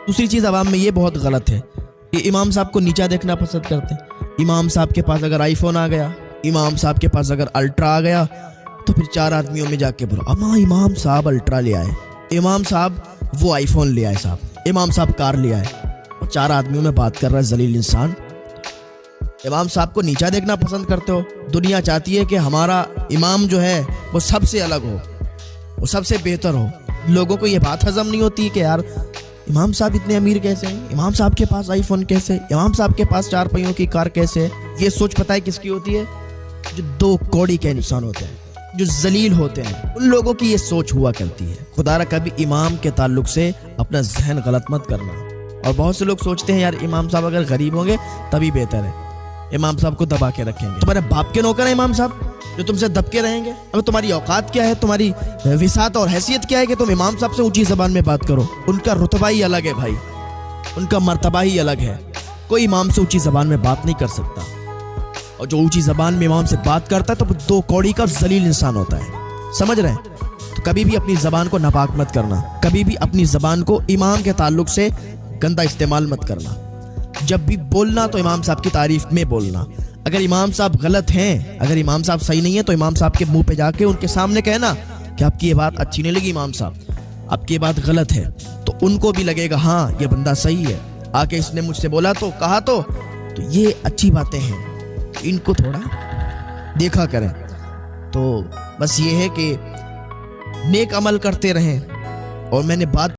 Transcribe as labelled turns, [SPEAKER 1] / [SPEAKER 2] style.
[SPEAKER 1] دوسری چیز عوام میں یہ بہت غلط ہے کہ امام صاحب کو نیچا دیکھنا پسند کرتے ہیں. امام صاحب کے پاس اگر آئی فون آ گیا، امام صاحب کے پاس اگر الٹرا آ گیا تو پھر 4 آدمیوں میں جا کے بولا امام صاحب الٹرا لے آئے، امام صاحب وہ آئی فون لے آئے، صاحب امام صاحب کار لے آئے، اور 4 آدمیوں میں بات کر رہا ہے ذلیل انسان. امام صاحب کو نیچا دیکھنا پسند کرتے ہو. دنیا چاہتی ہے کہ ہمارا امام جو ہے وہ سب سے الگ ہو، وہ سب سے بہتر ہو. لوگوں کو یہ بات ہضم نہیں ہوتی کہ یار امام صاحب اتنے امیر کیسے ہیں، امام صاحب کے پاس آئی فون کیسے، امام صاحب کے پاس 4 پہیوں کی کار کیسے ہے. یہ سوچ پتہ ہے کس کی ہوتی ہے؟ جو 2 کوڑی کے انسان ہوتے ہیں، جو ذلیل ہوتے ہیں، ان لوگوں کی یہ سوچ ہوا کرتی ہے. خدا را کبھی امام کے تعلق سے اپنا ذہن غلط مت کرنا. اور بہت سے لوگ سوچتے ہیں یار امام صاحب اگر غریب ہوں گے تبھی بہتر ہے، امام صاحب کو دبا کے رکھیں گے. تمہارے باپ کے نوکر ہیں امام صاحب جو تم سے دب کے رہیں گے؟ اب تمہاری اوقات کیا ہے، تمہاری وسعت اور حیثیت کیا ہے کہ تم امام صاحب سے اونچی زبان میں بات کرو؟ ان کا رتبہ ہی الگ ہے بھائی، ان کا مرتبہ ہی الگ ہے. کوئی امام سے اونچی زبان میں بات نہیں کر سکتا، اور جو اونچی زبان میں امام سے بات کرتا ہے تو 2 کوڑی کا ذلیل انسان ہوتا ہے. سمجھ رہے ہیں؟ تو کبھی بھی اپنی زبان کو ناپاک مت کرنا، کبھی بھی اپنی زبان کو امام کے تعلق سے گندا استعمال مت کرنا. جب بھی بولنا تو امام صاحب کی تعریف میں بولنا. اگر امام صاحب غلط ہیں، اگر امام صاحب صحیح نہیں ہیں تو امام صاحب کے منہ پہ جا کے ان کے سامنے کہنا کہ آپ کی یہ بات اچھی نہیں لگی امام صاحب، آپ کی یہ بات غلط ہے. تو ان کو بھی لگے گا ہاں یہ بندہ صحیح ہے، آ کے اس نے مجھ سے بولا تو کہا تو یہ اچھی باتیں ہیں، ان کو تھوڑا دیکھا کریں. تو بس یہ ہے کہ نیک عمل کرتے رہیں. اور میں نے بات